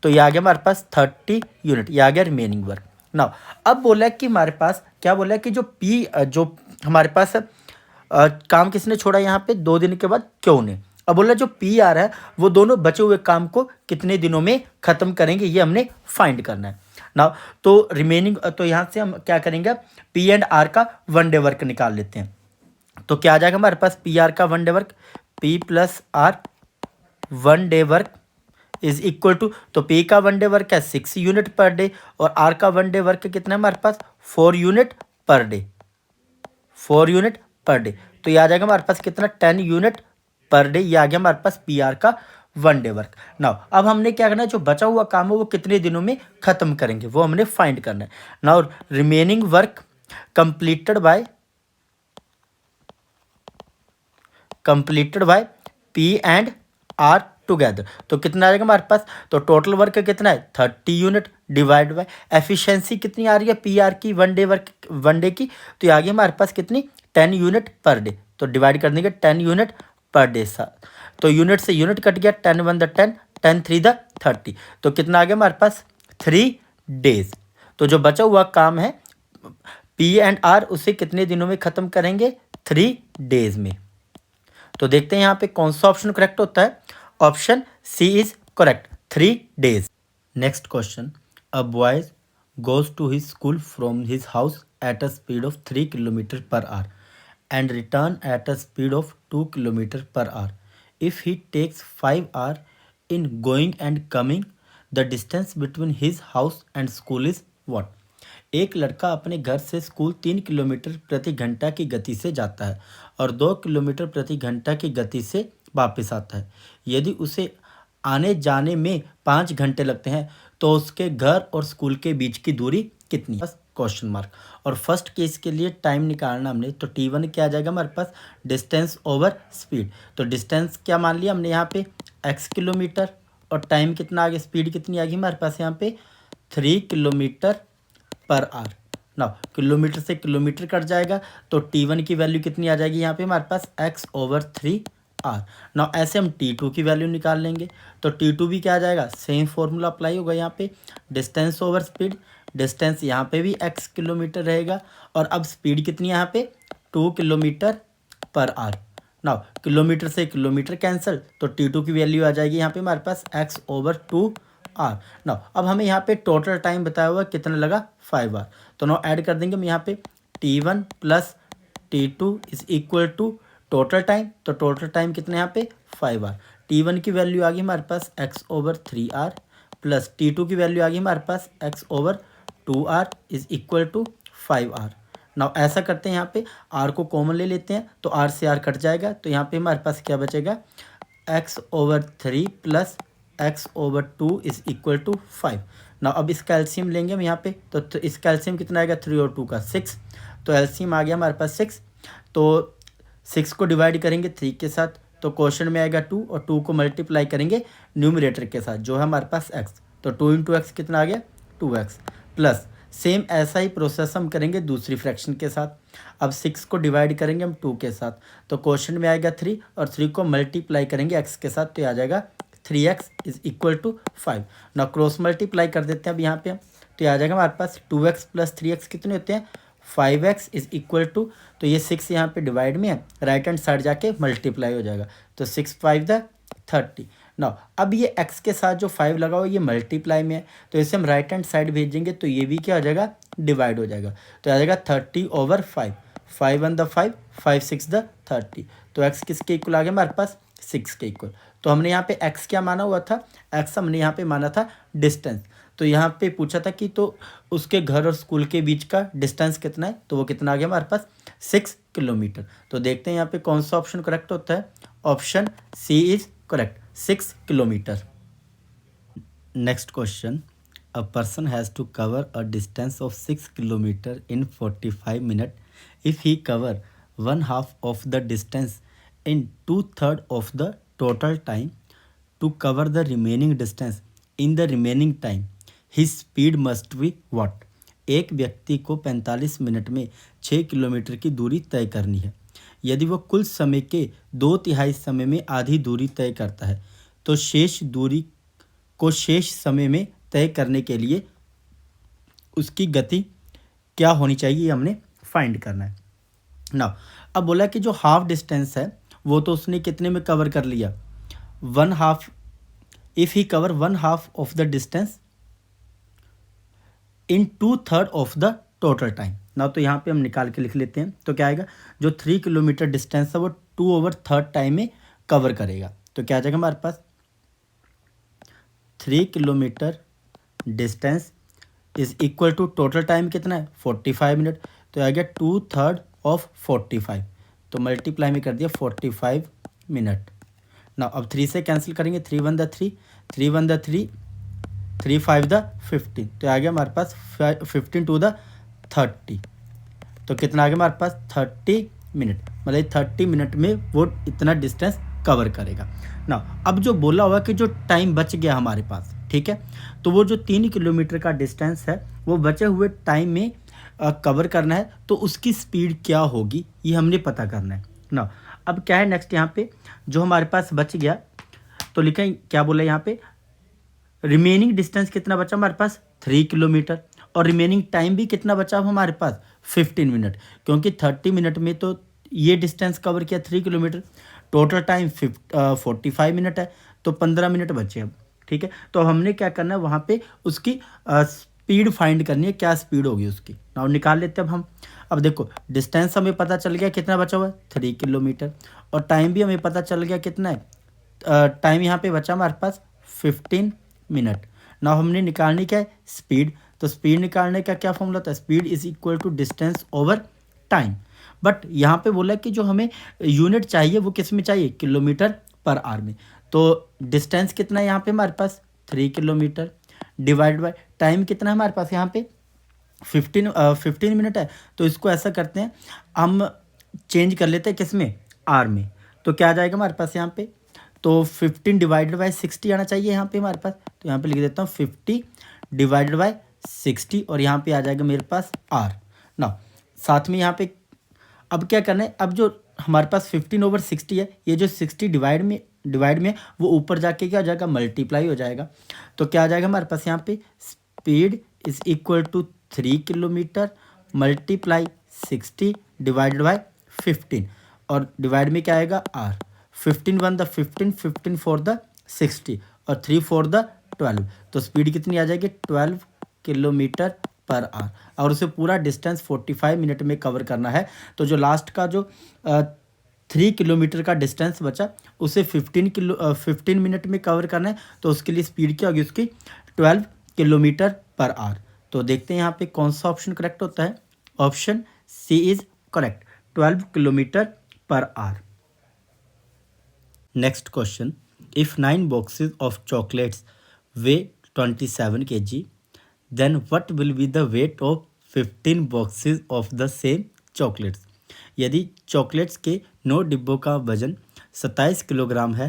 तो ये आ गया हमारे पास 30 यूनिट, ये आ गया रिमेनिंग वर्क ना। अब बोला है कि हमारे पास क्या बोला है कि जो हमारे पास काम किसने छोड़ा यहाँ पे 2 दिन के बाद, क्यों ने। अब बोला जो PR है वो दोनों बचे हुए काम को कितने दिनों में खत्म करेंगे, ये हमने फाइंड करना है ना। तो रिमेनिंग, तो यहाँ से हम क्या करेंगे, P&R का 1 डे वर्क निकाल लेते हैं। तो क्या आ जाएगा हमारे पास, PR का 1 day work, P + R 1 day work is equal to, तो P का 1 डे वर्क है 6 यूनिट पर डे और R का 1 डे वर्क कितना है हमारे पास 4 unit per day, 4 unit per day, तो ये आ जाएगा हमारे पास कितना 10 यूनिट पर डे, ये आ गया हमारे पास PR का 1 डे वर्क नाउ। अब हमने क्या करना है, जो बचा हुआ काम है वो कितने दिनों में खत्म करेंगे वो हमने फाइंड करना है now. Remaining work completed by P&R together, तो कितना आ जाएगा हमारे पास, तो टोटल वर्क कितना है 30 यूनिट डिवाइड बाय एफिशिएंसी कितनी आ रही है PR की 1 डे वर्क 1 डे की, तो ये आ गई हमारे पास कितनी 10 यूनिट पर डे, तो डिवाइड कर देंगे 10 यूनिट पर डे तो यूनिट से यूनिट कट गया, 10 1 द 10, 10 3 द 30, तो कितना आ गया हमारे पास 3 डेज। तो जो बचा हुआ काम है P&R उसे कितने दिनों में खत्म करेंगे 3 डेज में। तो देखते हैं यहाँ पे कौन सा ऑप्शन करेक्ट होता है, option C is correct 3 days. Next question, a boy goes to his school from his house at a speed of 3 kilometre per hour and return at a speed of 2 km per hour. If he takes 5 hours in going and coming, the distance between his house and school is what? एक लड़का अपने घर से school 3 kilometre प्रति घंटा की गति से जाता है और 2 किलोमीटर प्रति घंटा की गति से वापस आता है। यदि उसे आने जाने में 5 घंटे लगते हैं तो उसके घर और स्कूल के बीच की दूरी कितनी है, क्वेश्चन मार्क। और फर्स्ट केस के लिए टाइम निकालना हमने, तो T1 क्या आ जाएगा हमारे पास डिस्टेंस ओवर स्पीड, तो डिस्टेंस क्या मान लिया हमने यहाँ पे x किलोमीटर और टाइम कितना आ गया, स्पीड कितनी आ गई हमारे पास यहाँ पे 3 किलोमीटर पर आवर ना। किलोमीटर से किलोमीटर कट जाएगा तो T1 की वैल्यू कितनी आ जाएगी यहाँ पे हमारे पास x/3r ना। ऐसे हम T2 की वैल्यू निकाल लेंगे, तो T2 भी क्या आ जाएगा, सेम फॉर्मूला अप्लाई होगा यहाँ पे, डिस्टेंस ओवर स्पीड, डिस्टेंस यहाँ पे भी x किलोमीटर रहेगा और अब स्पीड कितनी है यहाँ पे 2 किलोमीटर पर आवर ना। किलोमीटर से किलोमीटर कैंसिल, तो T2 की वैल्यू आ जाएगी यहाँ पे हमारे पास x/2r ना। अब हमें यहाँ पे टोटल टाइम बताया हुआ कितना लगा 5 आवर, तो ना ऐड कर देंगे हम यहाँ पे T1 + T2 is equal to total time, तो टोटल टाइम कितना यहाँ पे 5 आवर। T1 की वैल्यू आ गई हमारे पास x/3r प्लस T2 की वैल्यू आ गई हमारे पास x/2r is equal to 5r ना। ऐसा करते हैं यहाँ पे r को कॉमन ले लेते हैं, तो r से r कट जाएगा, तो यहाँ पे हमारे पास क्या बचेगा x/3 plus x/2 is equal to 5 ना। अब इसका एलसीएम लेंगे हम यहाँ पे, तो इसका एलसीएम कितना आएगा 3 और 2 का 6, तो एलसीएम आ गया हमारे पास 6, तो 6 को डिवाइड करेंगे 3 के साथ, तो क्वेश्चन में आएगा 2 और 2 को मल्टीप्लाई करेंगे न्यूमरेटर के साथ जो है हमारे पास x, तो 2 × x कितना आ गया 2x प्लस सेम ऐसा ही प्रोसेस हम करेंगे दूसरी फ्रैक्शन के साथ। अब 6 को डिवाइड करेंगे हम 2 के साथ, तो क्वेश्चन में आएगा 3 और 3 को मल्टीप्लाई करेंगे x के साथ, तो ये आ जाएगा 3x इज इक्वल टू 5 ना। क्रॉस मल्टीप्लाई कर देते हैं अब यहाँ पे हम, तो ये आ जाएगा हमारे पास 2x + 3x कितने होते हैं 5x इज इक्वल टू, तो ये 6 यहाँ पे डिवाइड में है, राइट हैंड साइड जाके मल्टीप्लाई हो जाएगा, तो 6 5 द 30 ना। अब ये x के साथ जो 5 लगा हुआ ये मल्टीप्लाई में है, तो इसे हम राइट हैंड साइड भेजेंगे तो ये भी क्या हो जाएगा डिवाइड हो जाएगा, तो आ जाएगा 30/5, 5 1 द 5, 5 6 द 30, तो x किसके इक्वल आ गया हमारे पास 6 के इक्वल। तो हमने यहाँ पे x क्या माना हुआ था, x हमने यहाँ पे माना था डिस्टेंस, तो यहाँ पे पूछा था कि तो उसके घर और स्कूल के बीच का डिस्टेंस कितना है, तो वो कितना आ गया हमारे पास 6 किलोमीटर। तो देखते हैं यहाँ पे कौन सा ऑप्शन करेक्ट होता है, option C is correct 6 kilometre. Next question, A person has to cover a distance of 6 kilometer in 45 minutes. If he cover one half of the distance in two-third of the total time, to cover the remaining distance in the remaining time, his speed must be what? एक व्यक्ति को 45 minute में 6 kilometre की दूरी तय करनी है। यदि वह कुल समय के 2/3 समय में आधी दूरी तय करता है, तो शेष दूरी को शेष समय में तय करने के लिए उसकी गति क्या होनी चाहिए, ये हमने फाइंड करना है ना। अब बोला कि जो हाफ डिस्टेंस है वो तो उसने कितने में कवर कर लिया, one half. If he cover one half of the distance in to-third of the total time ना, तो यहाँ पे हम निकाल के लिख लेते हैं। तो क्या आएगा, जो 3 किलोमीटर डिस्टेंस है वो 2/3 टाइम में कवर करेगा। तो क्या आ जाएगा हमारे पास, 3 kilometre distance is equal to total time कितना है 45 मिनट। तो आ गया 2/3 ऑफ 45, तो मल्टीप्लाई में कर दिया 45 मिनट ना। अब 3 से कैंसिल करेंगे, 3 1 द 3, 3 1 द 3, 3 5 द 15, तो आ गया हमारे पास 15 टू द 30। तो कितना आ गया हमारे पास 30 मिनट, मतलब 30 मिनट में वो इतना डिस्टेंस कवर करेगा ना। अब जो बोला हुआ कि जो टाइम बच गया हमारे पास, ठीक है, तो वो जो 3 किलोमीटर का डिस्टेंस है वो बचे हुए टाइम में कवर करना है, तो उसकी स्पीड क्या होगी ये हमने पता करना है ना। अब क्या है नेक्स्ट, यहाँ पे जो हमारे पास बच गया तो लिखें, क्या बोला यहाँ पे, रिमेनिंग डिस्टेंस कितना बचा हमारे पास 3 किलोमीटर, और रिमेनिंग टाइम भी कितना बचा हमारे पास 15 मिनट, क्योंकि 30 मिनट में तो ये डिस्टेंस कवर किया 3 किलोमीटर, टोटल टाइम 45 मिनट है, तो 15 मिनट बचे अब, ठीक है। तो हमने क्या करना है, वहाँ पे उसकी स्पीड फाइंड करनी है, क्या स्पीड होगी उसकी ना, निकाल लेते हैं अब हम। अब देखो डिस्टेंस हमें पता चल गया कितना बचा हुआ है 3 किलोमीटर, और टाइम भी हमें पता चल गया कितना है, टाइम यहाँ पे बचा हमारे पास 15 मिनट ना। हमने निकालनी क्या है, स्पीड। तो स्पीड निकालने का क्या फॉर्मूला होता है, speed is equal to distance over time. But यहाँ पे बोला कि जो हमें यूनिट चाहिए वो किस में चाहिए, किलोमीटर पर आवर में। तो डिस्टेंस कितना है यहाँ पे हमारे पास 3 किलोमीटर, डिवाइड बाय टाइम कितना है हमारे पास यहाँ पे 15 मिनट है। तो इसको ऐसा करते हैं, हम चेंज कर लेते हैं किस में, आर में। तो क्या आ जाएगा हमारे पास यहाँ पे, तो 15 डिवाइडेड बाय 60 आना चाहिए यहाँ पे हमारे पास। तो यहाँ पे लिख देता हूँ 50 डिवाइडेड बाय 60, और यहाँ पे आ जाएगा मेरे पास आर ना। साथ में यहाँ पे अब क्या करना है, अब जो हमारे पास 15/60 है, ये जो 60 डिवाइड में वो ऊपर जाके क्या हो जाएगा, मल्टीप्लाई हो जाएगा। तो क्या आ जाएगा हमारे पास यहाँ पे, speed is equal to 3 kilometre multiply 60 divided by 15, और डिवाइड में क्या आएगा आर। 15 1 द 15, 15 4 द 60, और 3 4 द 12। तो स्पीड कितनी आ जाएगी 12 किलोमीटर पर आवर, और उसे पूरा डिस्टेंस 45 मिनट में कवर करना है। तो जो लास्ट का जो 3 किलोमीटर का डिस्टेंस बचा उसे 15 मिनट में कवर करना है। तो उसके लिए स्पीड क्या होगी उसकी 12 किलोमीटर पर आवर। तो देखते हैं यहाँ पे कौन सा ऑप्शन करेक्ट होता है। Option C is correct, 12 kilometre per hour. Next question, if 9 boxes of chocolates weigh 27 kg, then what will be the weight of 15 boxes of the same chocolates? यदि चॉकलेट्स के 9 डिब्बों का वजन 27 किलोग्राम है,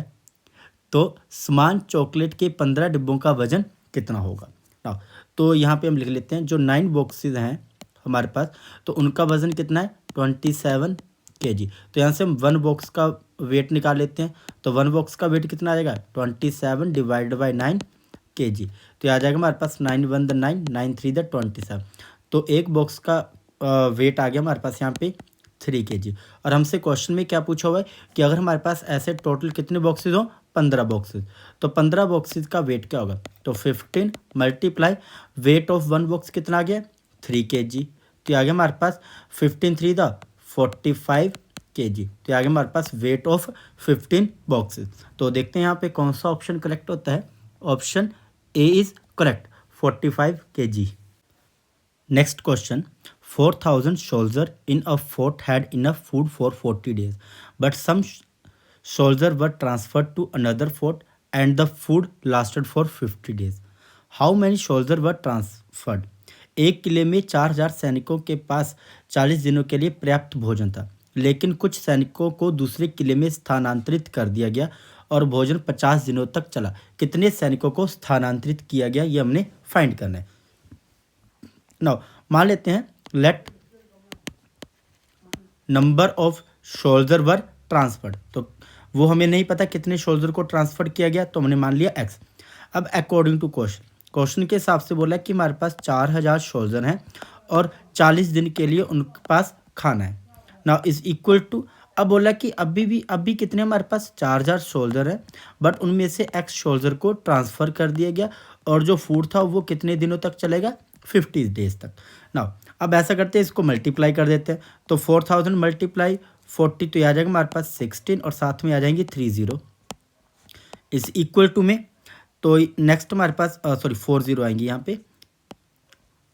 तो समान चॉकलेट के 15 डिब्बों का वजन कितना होगा ना। तो यहाँ पे हम लिख लेते हैं, जो 9 बॉक्सेस हैं हमारे पास, तो उनका वजन कितना है 27 kg। तो यहाँ से हम 1 बॉक्स का वेट निकाल लेते हैं। तो 1 बॉक्स का वेट कितना आ जाएगा 27 डिवाइडेड बाई 9 kg। तो आ जाएगा हमारे पास 9 1 द 9, 9 3 द 27। तो एक बॉक्स का वेट आ गया हमारे पास यहाँ पे 3 kg। और हमसे क्वेश्चन में क्या पूछा हुआ है कि अगर हमारे पास ऐसे टोटल कितने बॉक्सेस हो, 15 बॉक्सेस, तो 15 बॉक्सेस का वेट क्या होगा। तो 15 मल्टीप्लाई वेट ऑफ 1 बॉक्स कितना आ गया 3 kg। तो आ गया हमारे पास 15 3 द 45 kg। तो आ गया हमारे पास वेट ऑफ 15 बॉक्सेस। तो देखते हैं यहाँ पे कौन सा ऑप्शन करेक्ट होता है। Option A is correct, 45 kg। Next question, 4000 soldiers in a fort had enough food for 40 days, but some soldiers were transferred to another fort and the food lasted for 50 days. How many soldier were transferred. एक किले में 4000 सैनिकों के पास 40 दिनों के लिए पर्याप्त भोजन था, लेकिन कुछ सैनिकों को दूसरे किले में स्थानांतरित कर दिया गया और भोजन 50 दिनों तक चला। कितने सैनिकों को स्थानांतरित किया गया ये हमने फाइंड करना है। नाउ मान लेते हैं let number of soldier were transferred, तो वो हमें नहीं पता कितने सोल्जर को ट्रांसफर किया गया, तो हमने मान लिया एक्स। अब अकॉर्डिंग टू क्वेश्चन के हिसाब से बोला कि हमारे पास 4000 सोल्जर हैं और 40 दिन के लिए उनके पास खाना है। नाउ इज इक्वल टू, अब बोला कि अभी कितने हमारे पास 4000 सोल्जर हैं, बट उनमें से एक्स सोल्जर को ट्रांसफ़र कर दिया गया और जो फूड था वो कितने दिनों तक चलेगा, 50 डेज तक। नाउ अब ऐसा करते हैं, इसको मल्टीप्लाई कर देते हैं, तो 4000 मल्टीप्लाई 40 तो ये आ जाएगा हमारे पास 16 और साथ में आ जाएंगे 30 इज इक्वल टू में, तो नेक्स्ट हमारे पास 40 आएंगी यहाँ पे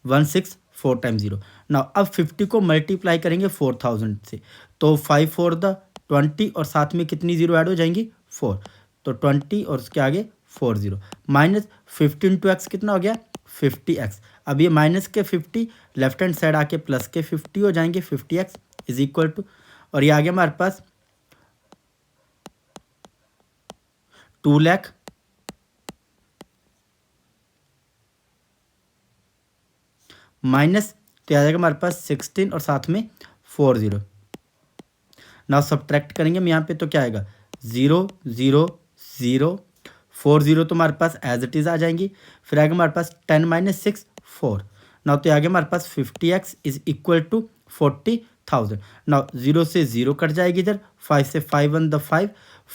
164 टाइम्स 0। नाउ अब 50 को मल्टीप्लाई करेंगे 4000 से, तो 5 4 द 20 और साथ में कितनी जीरो ऐड हो जाएंगी 4, तो 20 और उसके आगे 40 माइनस 15 टू एक्स कितना हो गया 50x। अब ये माइनस के 50 लेफ्ट हैंड साइड आके प्लस के 50 हो जाएंगे 50x इज इक्वल टू, और ये आ गया हमारे पास 2 लाख माइनस, तो आ जाएगा हमारे पास 16 और साथ में 40। नाउ सब्ट्रैक्ट करेंगे हम यहाँ पे, तो क्या आएगा 0 0 0 4 0 तो हमारे पास एज इट इज़ आ जाएंगी। फिर आएगा हमारे पास 10 माइनस 6 4। नाउ तो आगे हमारे पास 50x is equal to 40,000। Now 0 से 0 कट जाएगी इधर, 5 से 5 1 द 5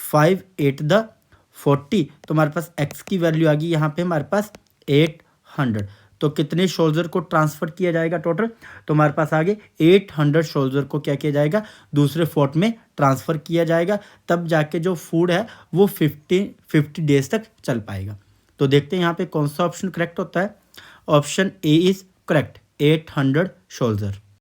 5 8 द 40, तो हमारे पास x की वैल्यू आ गई यहाँ पे हमारे पास 800। तो कितने सोल्जर को ट्रांसफ़र किया जाएगा टोटल, तो हमारे पास आगे 800 सोल्जर को क्या किया जाएगा दूसरे फोर्ट में ट्रांसफ़र किया जाएगा, तब जाके जो फूड है वो 50 डेज तक चल पाएगा। तो देखते हैं यहाँ पे कौन सा ऑप्शन करेक्ट होता है। Option A is correct, 800 soldier.